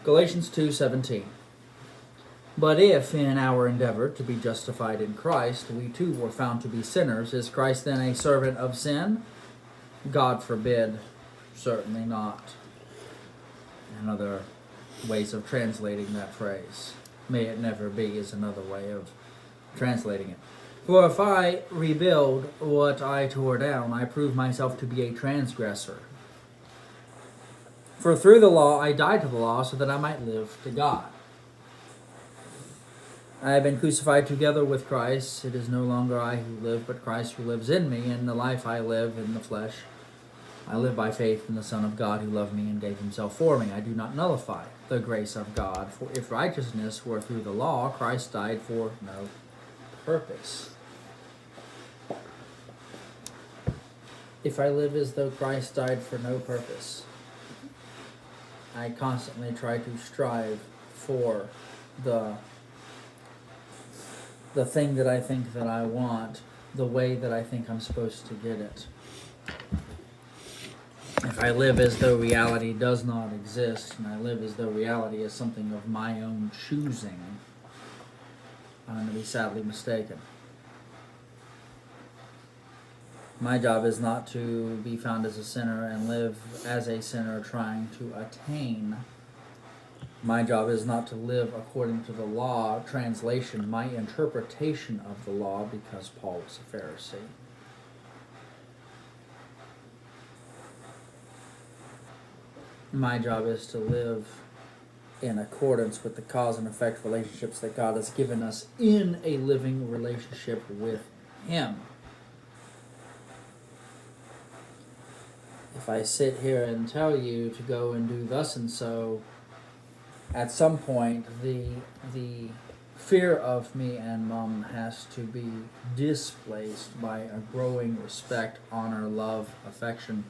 Galatians 2:17. But if, in our endeavor to be justified in Christ, we too were found to be sinners, is Christ then a servant of sin? God forbid. Certainly not. And other ways of translating that phrase. May it never be is another way of translating it. For if I rebuild what I tore down, I prove myself to be a transgressor. For through the law I died to the law so that I might live to God. I have been crucified together with Christ. It is no longer I who live, but Christ who lives in me. In the life I live in the flesh, I live by faith in the Son of God who loved me and gave himself for me. I do not nullify the grace of God, for if righteousness were through the law, Christ died for no purpose. If I live as though Christ died for no purpose, I constantly try to strive for the thing that I think that I want, the way that I think I'm supposed to get it. If I live as though reality does not exist, and I live as though reality is something of my own choosing, I'm going to be sadly mistaken. My job is not to be found as a sinner and live as a sinner trying to attain. My job is not to live according to the law, translation, my interpretation of the law, because Paul was a Pharisee. My job is to live in accordance with the cause and effect relationships that God has given us in a living relationship with Him. If I sit here and tell you to go and do thus and so, at some point the fear of me and Mom has to be displaced by a growing respect, honor, love, affection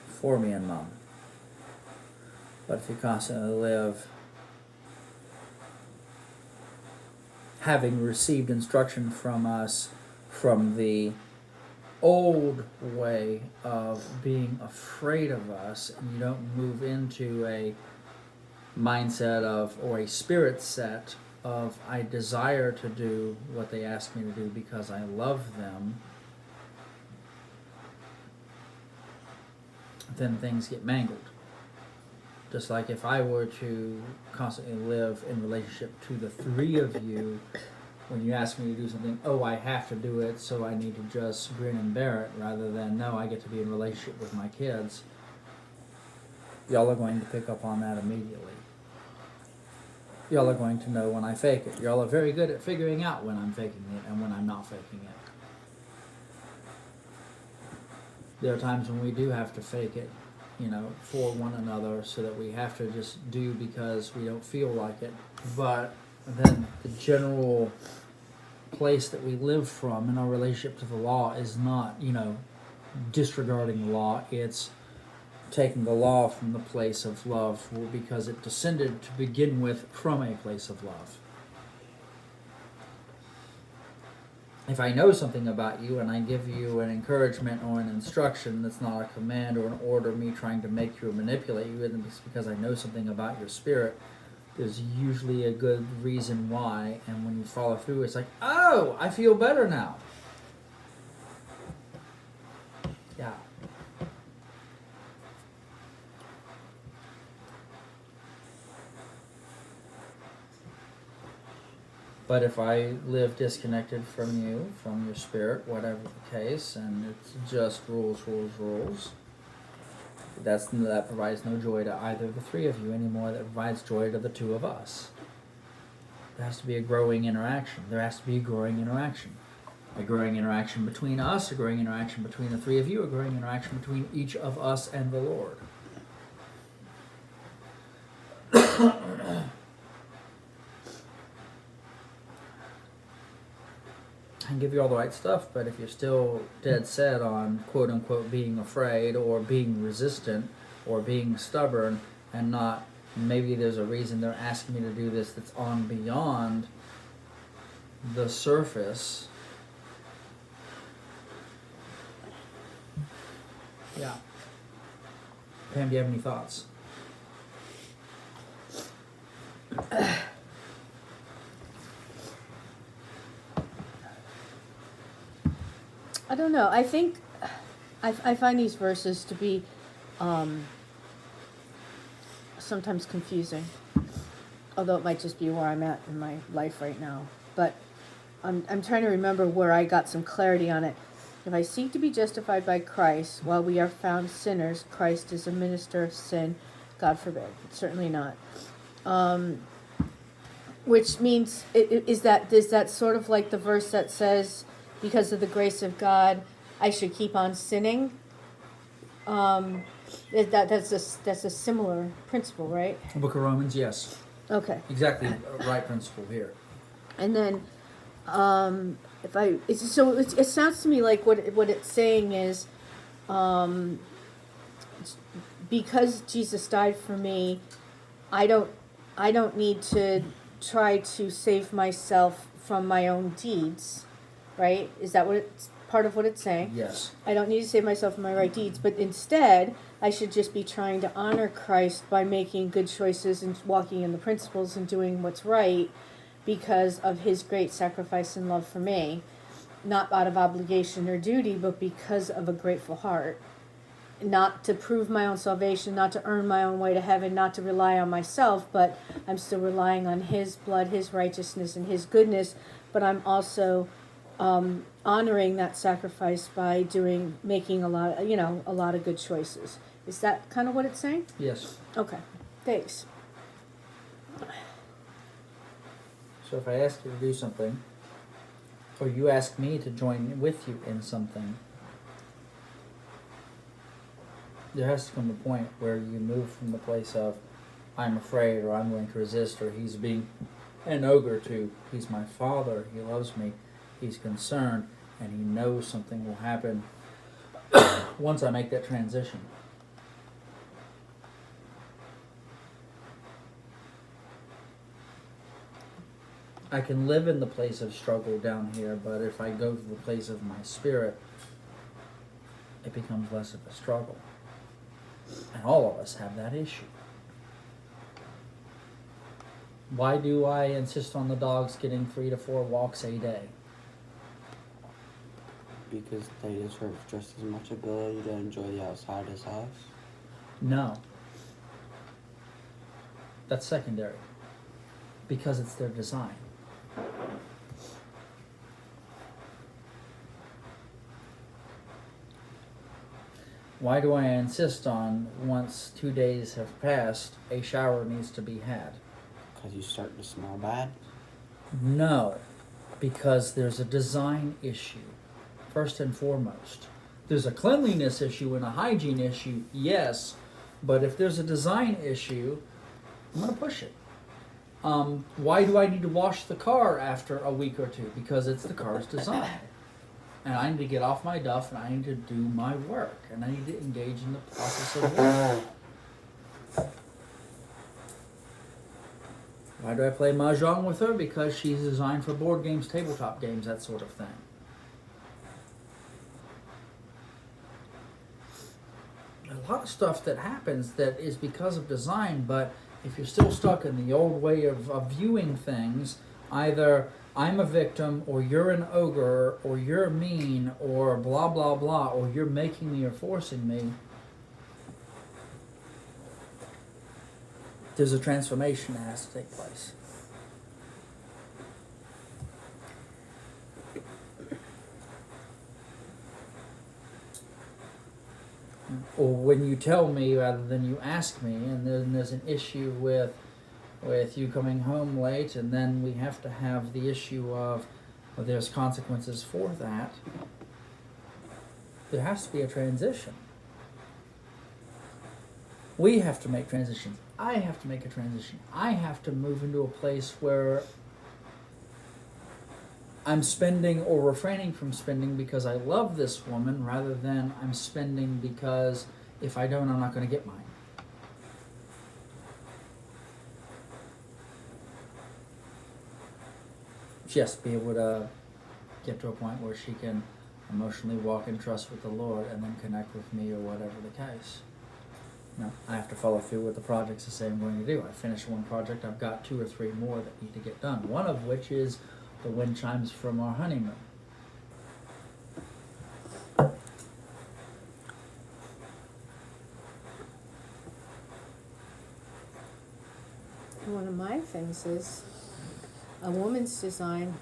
for me and Mom. But if you constantly live having received instruction from us from the old way of being afraid of us, and you don't move into a mindset of, or a spirit set of, I desire to do what they ask me to do because I love them, then things get mangled. Just like if I were to constantly live in relationship to the three of you, when you ask me to do something, oh, I have to do it, so I need to just grin and bear it, rather than, no, I get to be in relationship with my kids, y'all are going to pick up on that immediately. Y'all are going to know when I fake it. Y'all are very good at figuring out when I'm faking it and when I'm not faking it. There are times when we do have to fake it, for one another, so that we have to just do because we don't feel like it. But then the general place that we live from in our relationship to the law is not, disregarding the law. It's taking the law from the place of love, because it descended to begin with from a place of love. If I know something about you and I give you an encouragement or an instruction that's not a command or an order, me trying to make you or manipulate you, and it's because I know something about your spirit, there's usually a good reason why, and when you follow through, it's like, oh, I feel better now. Yeah. But if I live disconnected from you, from your spirit, whatever the case, and it's just rules, that provides no joy to either of the three of you anymore. That provides joy to the two of us. There has to be a growing interaction. There has to be a growing interaction. A growing interaction between us, a growing interaction between the three of you, a growing interaction between each of us and the Lord. I can give you all the right stuff, but if you're still dead set on quote-unquote being afraid or being resistant or being stubborn and not, maybe there's a reason they're asking me to do this that's on beyond the surface. Yeah. Pam, do you have any thoughts? I don't know. I think I find these verses to be sometimes confusing, although it might just be where I'm at in my life right now. But I'm trying to remember where I got some clarity on it. If I seek to be justified by Christ while we are found sinners, Christ is a minister of sin. God forbid. Certainly not. Which means, is that sort of like the verse that says, because of the grace of God, I should keep on sinning? That's a similar principle, right? The book of Romans, yes. Okay. Exactly right principle here. And then, it sounds to me like what it's saying is, because Jesus died for me, I don't need to try to save myself from my own deeds, right? Is that what it's part of what it's saying? Yes. I don't need to save myself from my right deeds, but instead I should just be trying to honor Christ by making good choices and walking in the principles and doing what's right because of his great sacrifice and love for me, not out of obligation or duty, but because of a grateful heart. Not to prove my own salvation, not to earn my own way to heaven, not to rely on myself, but I'm still relying on his blood, his righteousness, and his goodness, but I'm also honoring that sacrifice by making a lot of good choices. Is that kind of what it's saying? Yes. Okay, thanks. So if I ask you to do something, or you ask me to join with you in something, there has to come a point where you move from the place of I'm afraid or I'm going to resist or he's being an ogre to he's my father, he loves me, he's concerned, and he knows something will happen once I make that transition. I can live in the place of struggle down here, but if I go to the place of my spirit, it becomes less of a struggle. And all of us have that issue. Why do I insist on the dogs getting 3 to 4 walks a day? Because they deserve just as much ability to enjoy the outside as us? No. That's secondary. Because it's their design. Why do I insist on, once 2 days have passed, a shower needs to be had? Because you start to smell bad? No, because there's a design issue, first and foremost. There's a cleanliness issue and a hygiene issue, yes, but if there's a design issue, I'm going to push it. Why do I need to wash the car after a week or two? Because it's the car's design. And I need to get off my duff and I need to do my work. And I need to engage in the process of work. Why do I play Mahjong with her? Because she's designed for board games, tabletop games, that sort of thing. A lot of stuff that happens that is because of design, but if you're still stuck in the old way of viewing things, either I'm a victim, or you're an ogre, or you're mean, or blah, blah, blah, or you're making me or forcing me, there's a transformation that has to take place. Or when you tell me rather than you ask me, and then there's an issue with you coming home late, and then we have to have the issue of there's consequences for that. There has to be a transition. We have to make transitions. I have to make a transition. I have to move into a place where I'm spending or refraining from spending because I love this woman, rather than I'm spending because if I don't, I'm not going to get mine. She has to be able to get to a point where she can emotionally walk in trust with the Lord and then connect with me, or whatever the case. No, I have to follow through with the projects I say I'm going to do. I finish one project, I've got 2 or 3 more that need to get done. One of which is the wind chimes from our honeymoon. One of my things is a woman's design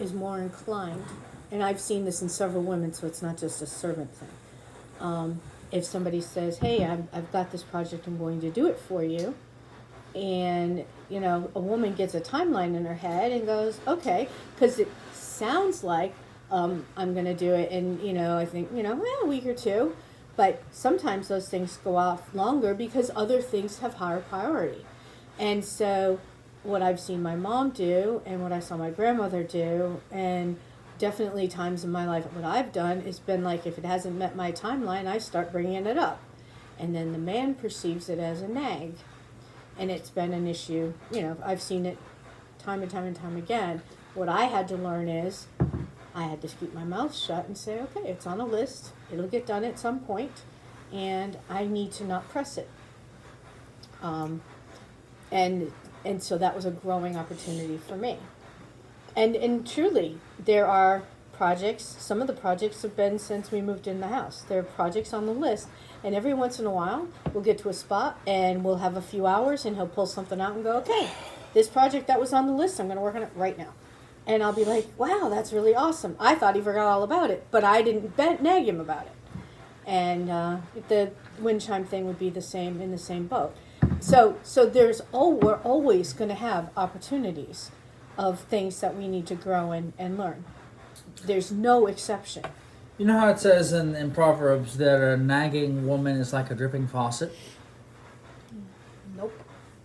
is more inclined, and I've seen this in several women, so it's not just a servant thing. If somebody says, hey, I've got this project, I'm going to do it for you, and, you know, a woman gets a timeline in her head and goes, okay, because it sounds like I'm going to do it in, you know, I think, you know, a week or 2, but sometimes those things go off longer because other things have higher priority. And so what I've seen my mom do and what I saw my grandmother do, and definitely times in my life what I've done has been like, if it hasn't met my timeline, I start bringing it up. And then the man perceives it as a nag. And it's been an issue, you know, I've seen it time and time and time again. What I had to learn is I had to keep my mouth shut and say, okay, it's on a list, it'll get done at some point, and I need to not press it. And so that was a growing opportunity for me. And truly, there are projects, some of the projects have been since we moved in the house. There are projects on the list, and every once in a while, we'll get to a spot, and we'll have a few hours, and he'll pull something out and go, okay, this project that was on the list, I'm going to work on it right now. And I'll be like, wow, that's really awesome. I thought he forgot all about it, but I didn't nag him about it. And the wind chime thing would be the same, in the same boat. So we're always going to have opportunities of things that we need to grow and learn. There's no exception. You know how it says in Proverbs that a nagging woman is like a dripping faucet? Nope.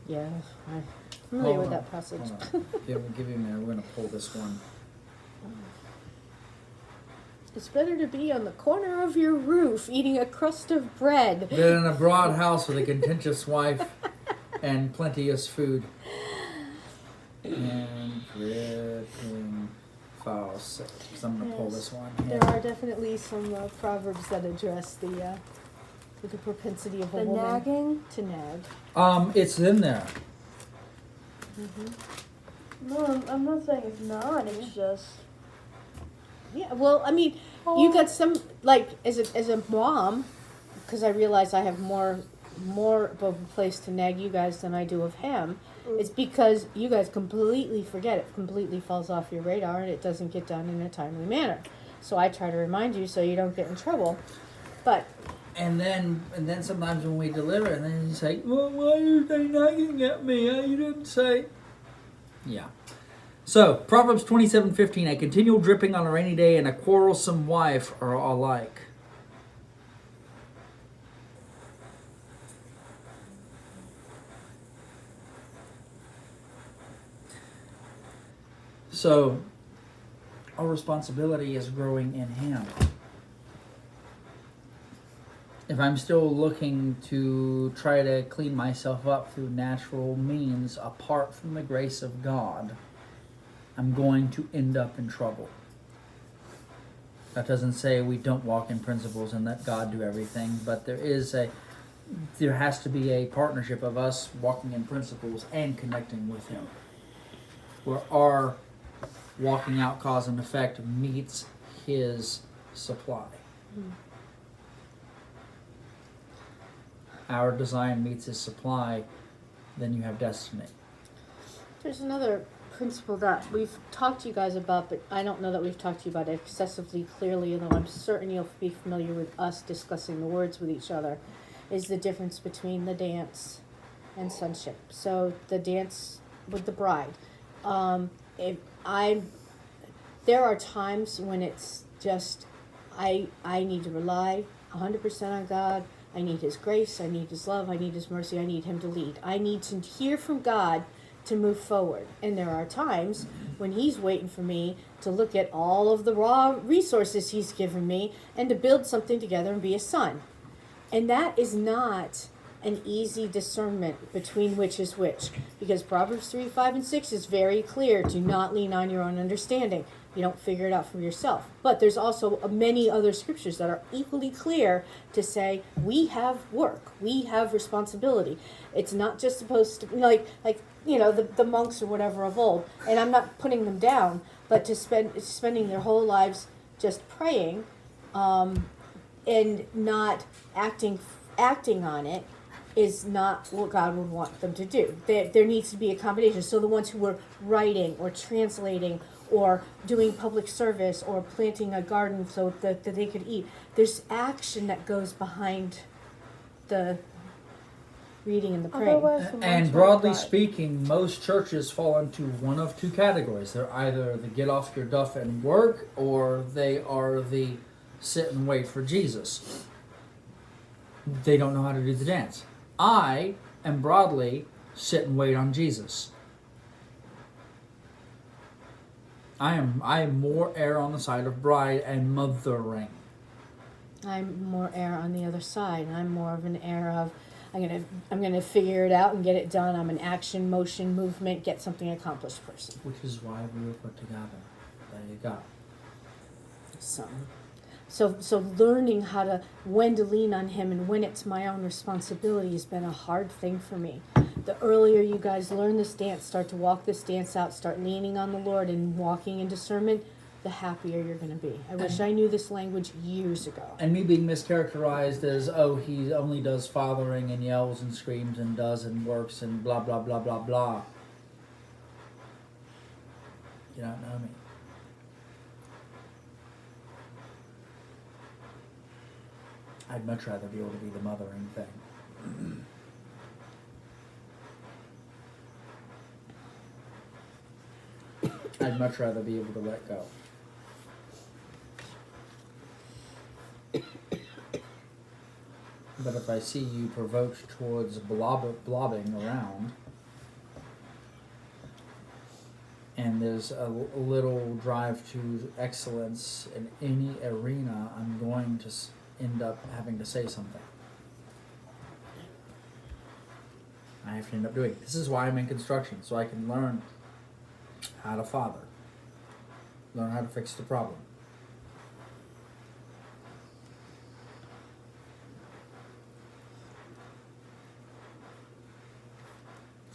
Yeah, I'm familiar with Hold on, that passage. hold on. Give me a minute. We're going to pull this one. It's better to be on the corner of your roof eating a crust of bread Than in a broad house with a contentious wife and plenteous food. And dripping faucet. So I'm going to pull this one. There are definitely some proverbs that address the propensity of a woman nagging? to nag. It's in there. No, I'm not saying it's not. It's just Yeah, well, I mean, you got some, like, as a mom, because I realize I have more of a place to nag you guys than I do of him. It's because you guys completely forget it, completely falls off your radar, and it doesn't get done in a timely manner. So I try to remind you so you don't get in trouble. But And then sometimes when we deliver, and then you say, well, why are they nagging at me? You didn't say. Yeah. So, Proverbs 27:15, a continual dripping on a rainy day and a quarrelsome wife are alike. So, our responsibility is growing in Him. If I'm still looking to try to clean myself up through natural means apart from the grace of God, I'm going to end up in trouble. That doesn't say we don't walk in principles and let God do everything, but there has to be a partnership of us walking in principles and connecting with Him, where our walking out cause and effect meets His supply. Our design meets His supply, then you have destiny. there's another principle that we've talked to you guys about, but I don't know that we've talked to you about it excessively clearly, although I'm certain you'll be familiar with us discussing the words with each other, is the difference between the dance and sonship. So the dance with the bride. There are times when it's just, I need to rely 100% on God. I need His grace, I need His love, I need His mercy, I need Him to lead. I need to hear from God to move forward. And there are times when He's waiting for me to look at all of the raw resources He's given me and to build something together and be a son. And that is not an easy discernment between which is which, because Proverbs 3, 5, and 6 is very clear. Do not lean on your own understanding. You don't figure it out for yourself. But there's also many other scriptures that are equally clear to say we have work, we have responsibility. It's not just supposed to be like the monks or whatever of old. And I'm not putting them down, but to spending their whole lives just praying, and not acting on it is not what God would want them to do. There needs to be a combination. So the ones who were writing or translating or doing public service or planting a garden so that they could eat, there's action that goes behind the reading and the praying. Otherwise, the monks And would broadly die. speaking, most churches fall into one of two categories. They're either the get off your duff and work, or they are the sit and wait for Jesus. They don't know how to do the dance. I am broadly sit and wait on Jesus. I am more err on the side of bride and mothering. I'm more air on the other side. I'm more of an air of I'm gonna figure it out and get it done. I'm an action, motion, movement, get something accomplished person. Which is why we were put together. There you go. So learning when to lean on him and when it's my own responsibility has been a hard thing for me. The earlier you guys learn this dance, start to walk this dance out, start leaning on the Lord and walking in discernment, the happier you're going to be. I wish I knew this language years ago. And me being mischaracterized as, he only does fathering and yells and screams and does and works and blah, blah, blah, blah, blah. You don't know me. I'd much rather be able to be the mothering thing. I'd much rather be able to let go. But if I see you provoked towards blobbing around, and there's a little drive to excellence in any arena, I'm going to end up having to say something. I have to end up doing it. This is why I'm in construction, so I can learn how to father, learn how to fix the problem.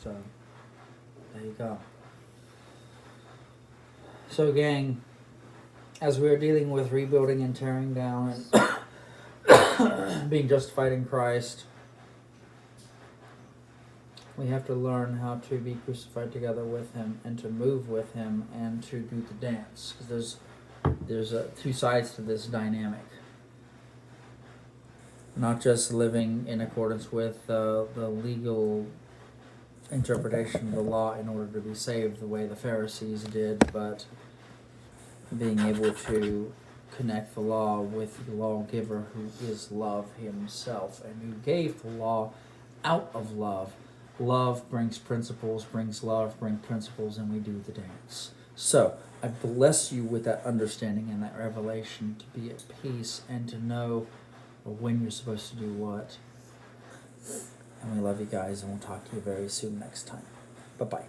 So, there you go. So, gang, as we are dealing with rebuilding and tearing down and being justified in Christ, we have to learn how to be crucified together with Him and to move with Him and to do the dance. Because there's two sides to this dynamic. Not just living in accordance with the legal interpretation of the law in order to be saved the way the Pharisees did, but being able to connect the law with the lawgiver who is love himself and who gave the law out of love. Love brings principles, brings love, brings principles, and we do the dance. So, I bless you with that understanding and that revelation to be at peace and to know when you're supposed to do what. And we love you guys, and we'll talk to you very soon next time. Bye-bye.